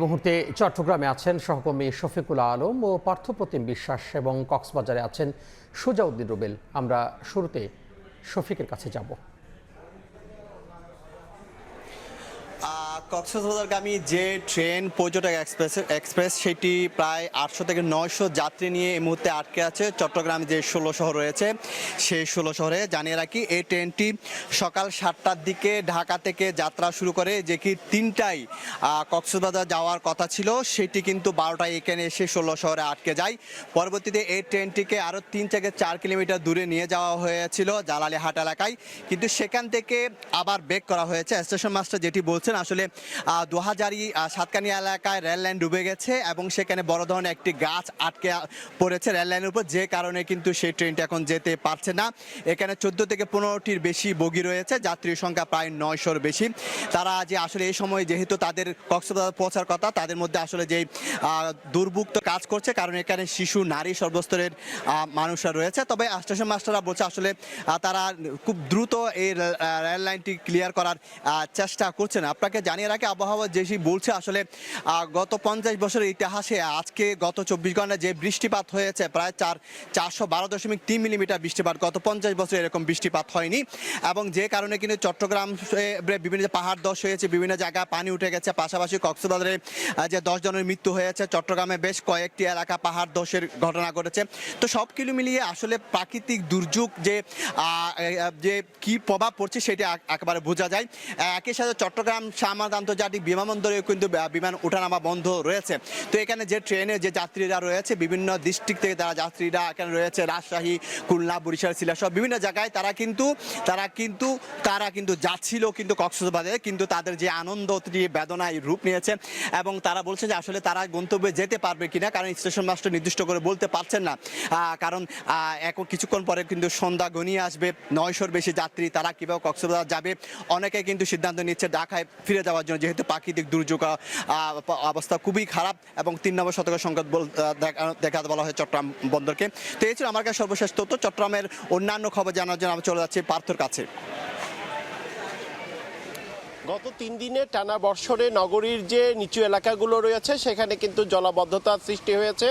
মুহূর্তে চট্টগ্রামে আছেন সহকর্মী শফিকুল আলম ও পার্থপ্রতিম বিশ্বাস এবং কক্সবাজারে আছেন সুজাউদ্দিন রুবেল। আমরা শুরুতে শফিকের কাছে যাব। কক্সবাজারগামী যে ট্রেন পর্যটক এক্সপ্রেস সেটি প্রায় 800 থেকে 900 যাত্রী নিয়ে এই মুহূর্তে আটকে আছে চট্টগ্রাম যে 16 শহর রয়েছে সেই 16 শহরে। জানিয়ে রাখি এই ট্রেনটি সকাল 7টার দিকে ঢাকা থেকে যাত্রা শুরু করে, যে কি 3টায় কক্সবাজার যাওয়ার কথা ছিল, সেটি কিন্তু 12টায় এখানে এসে 16 শহরে আটকে যায়। পরবর্তীতে এই ট্রেনটিকে আরও 3 থেকে 4 কিলোমিটার দূরে নিয়ে যাওয়া হয়েছিল জালালিহাট এলাকায়, কিন্তু সেখান থেকে আবার ব্রেক করা হয়েছে। স্টেশন মাস্টার যেটি বলছেন, আসলে দোহাজারি সাতকানিয়া এলাকায় রেল লাইন ডুবে গেছে এবং সেখানে বড় ধরনের একটি গাছ আটকে পড়েছে রেল লাইনের উপর, যে কারণে কিন্তু সেই ট্রেনটি এখন যেতে পারছে না। এখানে 14 থেকে 15টির বেশি বগি রয়েছে, যাত্রীর সংখ্যা প্রায় 900-র বেশি। তারা যে আসলে এই সময় যেহেতু তাদের কক্সবাজার পৌঁছার কথা, তাদের মধ্যে আসলে যে দুর্ভোগ তো কাজ করছে, কারণ এখানে শিশু, নারী, সর্বস্তরের মানুষরা রয়েছে। তবে স্টেশন মাস্টাররা বলছে আসলে তারা খুব দ্রুত এই রেল লাইনটি ক্লিয়ার করার চেষ্টা করছেন। আপনাকে জানিয়ে রাখি, আবহাওয়া যেটি বলছে আসলে গত 50 বছরের ইতিহাসে আজকে গত 24 ঘন্টায় যে বৃষ্টিপাত হয়েছে প্রায় 412.3 মিলিমিটার বৃষ্টিপাত, গত 50 বছরে এরকম বৃষ্টিপাত হয়নি। এবং যে কারণে কিন্তু চট্টগ্রাম বিভিন্ন পাহাড় ধস হয়েছে, বিভিন্ন জায়গায় পানি উঠে গেছে। পাশাপাশি কক্সবাজারে যে 10 জনের মৃত্যু হয়েছে, চট্টগ্রামে বেশ কয়েকটি এলাকা পাহাড় ধসের ঘটনা ঘটেছে। তো সব কিছু মিলিয়ে আসলে প্রাকৃতিক দুর্যোগ যে কি প্রভাব পড়ছে সেটা একেবারে বোঝা যায়। একই সাথে চট্টগ্রাম শাহমাদ আন্তর্জাতিক বিমানবন্দরে কিন্তু বিমান ওঠানামা বন্ধ রয়েছে। তো এখানে যে ট্রেনে যে যাত্রীরা রয়েছে, বিভিন্ন ডিস্ট্রিক্ট থেকে তারা যাত্রীরা এখানে রয়েছে, রাজশাহী, খুলনা, বরিশাল, সিলেট সব বিভিন্ন জায়গায় তারা কিন্তু যাচ্ছিল কিন্তু কক্সবাজারে, কিন্তু তাদের যে আনন্দ বেদনায় রূপ নিয়েছে এবং তারা বলছে যে আসলে তারা গন্তব্যে যেতে পারবে কিনা, কারণ স্টেশন মাস্টার নির্দিষ্ট করে বলতে পারছেন না। কারণ এখন কিছুক্ষণ পরে কিন্তু সন্ধ্যা ঘনিয়ে আসবে, 900-র বেশি যাত্রী, তারা কীভাবে কক্সবাজার যাবে। অনেকে কিন্তু সিদ্ধান্ত নিচ্ছে ঢাকায় ফিরে যাওয়ার জন্য, যেহেতু প্রাকৃতিক দুর্যোগ অবস্থা খুবই খারাপ এবং 3 নম্বর সতর্ক সংকেত দেখা বলা হয় চট্টগ্রাম বন্দরকে। তো এই ছিল আমার কাছে সর্বশেষ তথ্য। চট্টগ্রামের অন্যান্য খবর জানার জন্য আমি চলে যাচ্ছি পার্থর কাছে। গত 3 দিনে টানা বর্ষণে নগরীর যে নিচু এলাকাগুলো রয়েছে সেখানে কিন্তু জলাবদ্ধতার সৃষ্টি হয়েছে।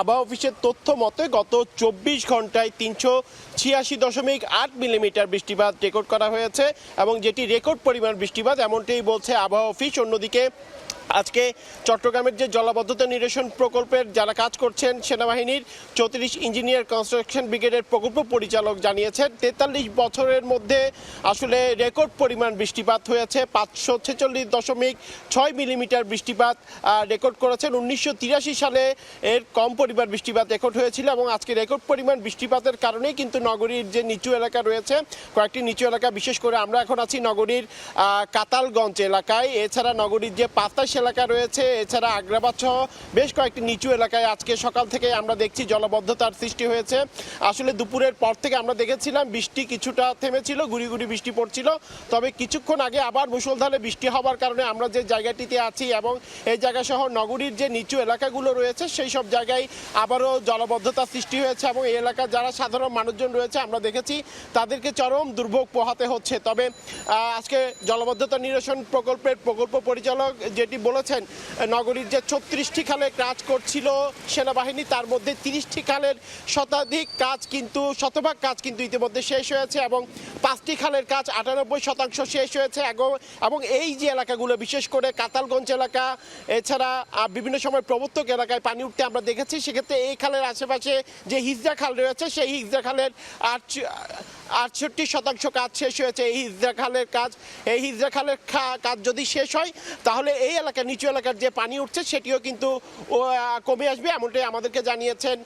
আবহাওয়া অফিসের তথ্য মতে গত 24 ঘন্টায় 386.8 মিলিমিটার বৃষ্টিপাত রেকর্ড করা হয়েছে এবং যেটি রেকর্ড পরিমাণ বৃষ্টিপাত, এমনটাই বলছে আবহাওয়া অফিস। অন্যদিকে আজকে চট্টগ্রামের যে জলাবদ্ধতা নিরসন প্রকল্পের যারা কাজ করছেন, সেনাবাহিনীর 34 ইঞ্জিনিয়ার কনস্ট্রাকশন ব্রিগেডের প্রকল্প পরিচালক জানিয়েছেন 43 বছরের মধ্যে আসলে রেকর্ড পরিমাণ বৃষ্টিপাত হয়েছে। 546.6 মিলিমিটার বৃষ্টিপাত রেকর্ড করেছেন। 1983 সালে এর কম পরিমাণ বৃষ্টিপাত রেকর্ড হয়েছিল এবং আজকে রেকর্ড পরিমাণ বৃষ্টিপাতের কারণেই কিন্তু নগরীর যে নিচু এলাকা রয়েছে, কয়েকটি নিচু এলাকা, বিশেষ করে আমরা এখন আছি নগরীর কাতালগঞ্জ এলাকায়, এছাড়া নগরীর যে পাতাস এলাকা রয়েছে, এছাড়া আগ্রাবাদ সহ বেশ কয়েকটি নিচু এলাকায় আজকে সকাল থেকে আমরা দেখছি জলাবদ্ধতার সৃষ্টি হয়েছে। আসলে দুপুরের পর থেকে আমরা দেখেছিলাম বৃষ্টি কিছুটা থেমেছিল, গুড়ি গুড়ি বৃষ্টি পড়ছিল, তবে কিছুক্ষণ আগে আবার মুষলধারে বৃষ্টি হওয়ার কারণে আমরা যে জায়গাটিতে আছি এবং এই জায়গা সহ নগরীর যে নিচু এলাকাগুলো রয়েছে সেই সব জায়গায় আবারও জলাবদ্ধতার সৃষ্টি হয়েছে এবং এই এলাকার যারা সাধারণ মানুষজন রয়েছে আমরা দেখেছি তাদেরকে চরম দুর্ভোগ পোহাতে হচ্ছে। তবে আজকে জলাবদ্ধতা নিরসন প্রকল্পের প্রকল্প পরিচালক যেটি বলেছেন, নগরীর যে 36টি খালে কাজ করছিল সেনাবাহিনী, তার মধ্যে 30টি খালের শতভাগ কাজ কিন্তু ইতিমধ্যে শেষ হয়েছে এবং 5টি খালের কাজ 98% শেষ হয়েছে। এবং এই যে এলাকাগুলো, বিশেষ করে কাতালগঞ্জ এলাকা, এছাড়া বিভিন্ন সময় প্রবর্তক এলাকায় পানি উঠতে আমরা দেখেছি, সেক্ষেত্রে এই খালের আশেপাশে যে হিজড়া খাল রয়েছে সেই হিজড়া খালের 68% কাজ শেষ হয়েছে। এই হিজড়া খালের কাজ যদি শেষ হয় তাহলে এই এলাকার নিচু এলাকার যে পানি উঠছে সেটিও কিন্তু কমে আসবে, এমনটাই আমাদেরকে জানিয়েছেন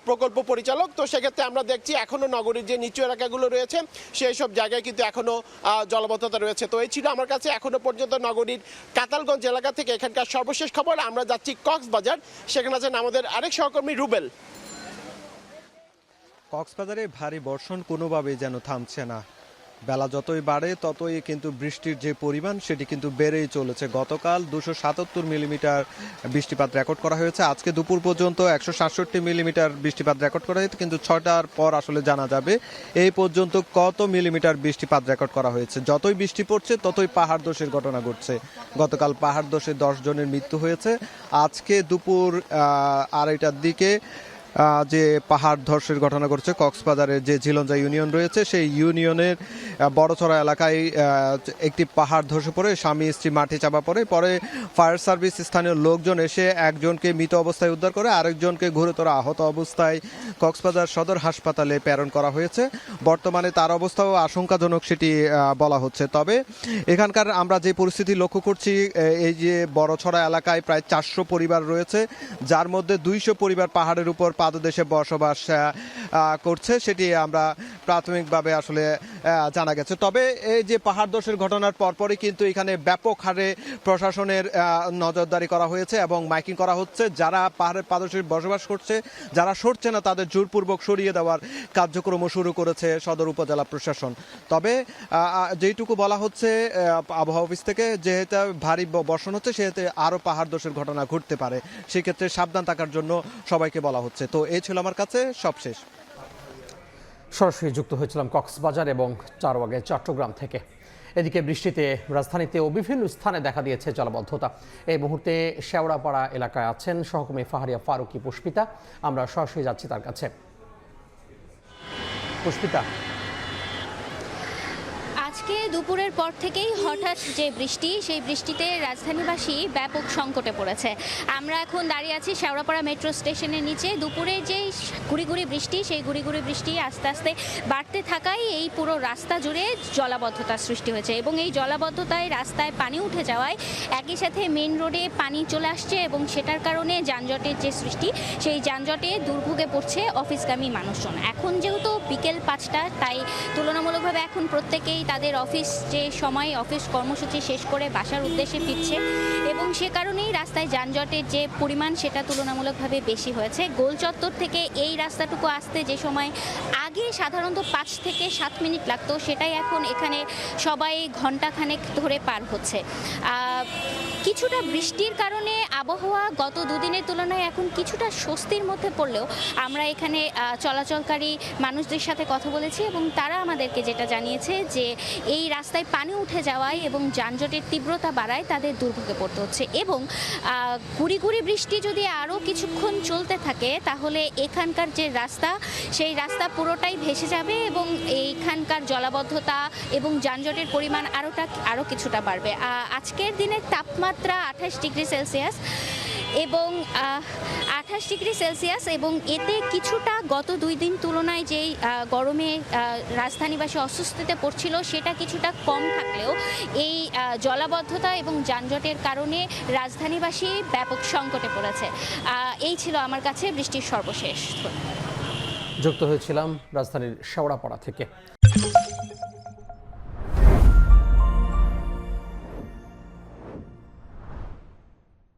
প্রকল্প পরিচালক। তো সেক্ষেত্রে আমরা দেখছি এখনো নগরীর যে নিচু এলাকাগুলো রয়েছে সেই সব জায়গায় কিন্তু এখনো জলাবদ্ধতা রয়েছে। তো এই ছিল আমার কাছে এখনো পর্যন্ত নগরীর কাতালগঞ্জ এলাকা থেকে এখানকার সর্বশেষ খবর। আমরা যাচ্ছি কক্সবাজার, সেখানে আছেন আমাদের আরেক সহকর্মী রুবেল। কক্সবাজারে ভারী বর্ষণ কোনোভাবেই যেন থামছে না। বেলা যতই বাড়ে ততই কিন্তু বৃষ্টির যে পরিমাণ সেটি কিন্তু বেড়েই চলেছে। গতকাল 277 মিলিমিটার বৃষ্টিপাত রেকর্ড করা হয়েছে, আজকে দুপুর পর্যন্ত 167 মিলিমিটার বৃষ্টিপাত রেকর্ড করা হয়েছে, কিন্তু 6টার পর আসলে জানা যাবে এই পর্যন্ত কত মিলিমিটার বৃষ্টিপাত রেকর্ড করা হয়েছে। যতই বৃষ্টি পড়ছে ততই পাহাড় ধসের ঘটনা ঘটছে। গতকাল পাহাড় ধসে 10 জনের মৃত্যু হয়েছে। আজকে দুপুর 2:30টার দিকে যে পাহাড় ধসের ঘটনা ঘটছে কক্সবাজারের যে ঝিলঞ্জা ইউনিয়ন রয়েছে সেই ইউনিয়নের বড়ছড়া এলাকায় একটি পাহাড় ধসে পড়ে স্বামী স্ত্রী মাটি চাপা পড়ে। পরে ফায়ার সার্ভিস স্থানীয় লোকজন এসে একজনকে মৃত অবস্থায় উদ্ধার করে, আরেকজনকে গুরুতর আহত অবস্থায় কক্সবাজার সদর হাসপাতালে প্রেরণ করা হয়েছে। বর্তমানে তার অবস্থাও আশঙ্কাজনক সেটি বলা হচ্ছে। তবে এখানকার আমরা যে পরিস্থিতি লক্ষ্য করছি, এই যে বড়ছড়া এলাকায় প্রায় 400 পরিবার রয়েছে, যার মধ্যে 200 পরিবার পাহাড়ের উপর পাদদেশে বসবাস করছে, সেটি আমরা প্রাথমিকভাবে আসলে জানা গেছে। তবে এই যে পাহাড় ধসের ঘটনার পরপরই কিন্তু এখানে ব্যাপক হারে প্রশাসনের নজরদারি করা হয়েছে এবং মাইকিং করা হচ্ছে। যারা পাহাড়ের পাদদেশে বসবাস করছে, যারা সরছে না, তাদের জোরপূর্বক সরিয়ে দেওয়ার কার্যক্রমও শুরু করেছে সদর উপজেলা প্রশাসন। তবে যেইটুকু বলা হচ্ছে আবহাওয়া অফিস থেকে, যেহেতু ভারী বর্ষণ হচ্ছে সেহেতু আরও পাহাড় ধসের ঘটনা ঘটতে পারে, সেক্ষেত্রে সাবধান থাকার জন্য সবাইকে বলা হচ্ছে। তো এই ছিল আমার কাছে সবশেষ। সরাসরি যুক্ত হয়েছিলাম কক্সবাজার এবং চারওয়াগে চট্টগ্রাম থেকে। এদিকে বৃষ্টিতে রাজধানীতেও বিভিন্ন স্থানে দেখা দিয়েছে জলাবদ্ধতা। এই মুহূর্তে শেওড়াপাড়া এলাকায় আছেন সহকর্মী ফাহারিয়া ফারুকি পুষ্পিতা, আমরা সরাসরি যাচ্ছি তার কাছে। পুষ্পিতা, আজকে দুপুরের পর থেকেই হঠাৎ যে বৃষ্টি, সেই বৃষ্টিতে রাজধানীবাসী ব্যাপক সংকটে পড়েছে। আমরা এখন দাঁড়িয়ে আছি শেওড়াপাড়া মেট্রো স্টেশনের নিচে। দুপুরে যে গুড়ি বৃষ্টি, সেই গুড়ি বৃষ্টি আস্তে আস্তে বাড়তে থাকায় এই পুরো রাস্তা জুড়ে জলাবদ্ধতার সৃষ্টি হয়েছে এবং এই জলাবদ্ধতায় রাস্তায় পানি উঠে যাওয়ায় একই সাথে মেইন রোডে পানি চলে আসছে এবং সেটার কারণে যানজটের যে সৃষ্টি, সেই যানজটে দুর্ভোগে পড়ছে অফিসগামী মানুষজন। এখন যেহেতু বিকেল 5টা, তাই তুলনামূলকভাবে এখন প্রত্যেকেই তাদের অফিস যে সময় অফিস কর্মসূচি শেষ করে বাসার উদ্দেশ্যে ফিরছে এবং সে কারণেই রাস্তায় যানজটের যে পরিমাণ সেটা তুলনামূলকভাবে বেশি হয়েছে। গোল চত্বর থেকে এই রাস্তাটুকু আসতে যে সময় আগে সাধারণত 5 থেকে 7 মিনিট লাগতো, সেটাই এখন এখানে সবাই ঘন্টাখানেক ধরে পার হচ্ছে। কিছুটা বৃষ্টির কারণে আবহাওয়া গত দুদিনের তুলনায় এখন কিছুটা স্বস্তির মধ্যে পড়লেও আমরা এখানে চলাচলকারী মানুষদের সাথে কথা বলেছি এবং তারা আমাদেরকে যেটা জানিয়েছে যে এই রাস্তায় পানি উঠে যাওয়ায় এবং যানজটের তীব্রতা বাড়ায় তাদের দুর্ভোগে পড়তে হচ্ছে এবং গুড়ি বৃষ্টি যদি আরও কিছুক্ষণ চলতে থাকে তাহলে এখানকার যে রাস্তা, সেই রাস্তা পুরোটাই ভেসে যাবে এবং এইখানকার জলাবদ্ধতা এবং যানজটের পরিমাণ আরও কিছুটা বাড়বে। আজকের দিনের তাপমাত্রা 28 ডিগ্রি সেলসিয়াস এবং এতে কিছুটা গত 2 দিন তুলনায় যেই গরমে রাজধানীবাসী অস্বস্তিতে পড়ছিল সেটা কিছুটা কম থাকলেও এই জলাবদ্ধতা এবং যানজটের কারণে রাজধানীবাসী ব্যাপক সংকটে পড়েছে। এই ছিল আমার কাছে বৃষ্টির সর্বশেষ। যুক্ত হয়েছিলাম রাজধানীর শেওড়াপাড়া থেকে।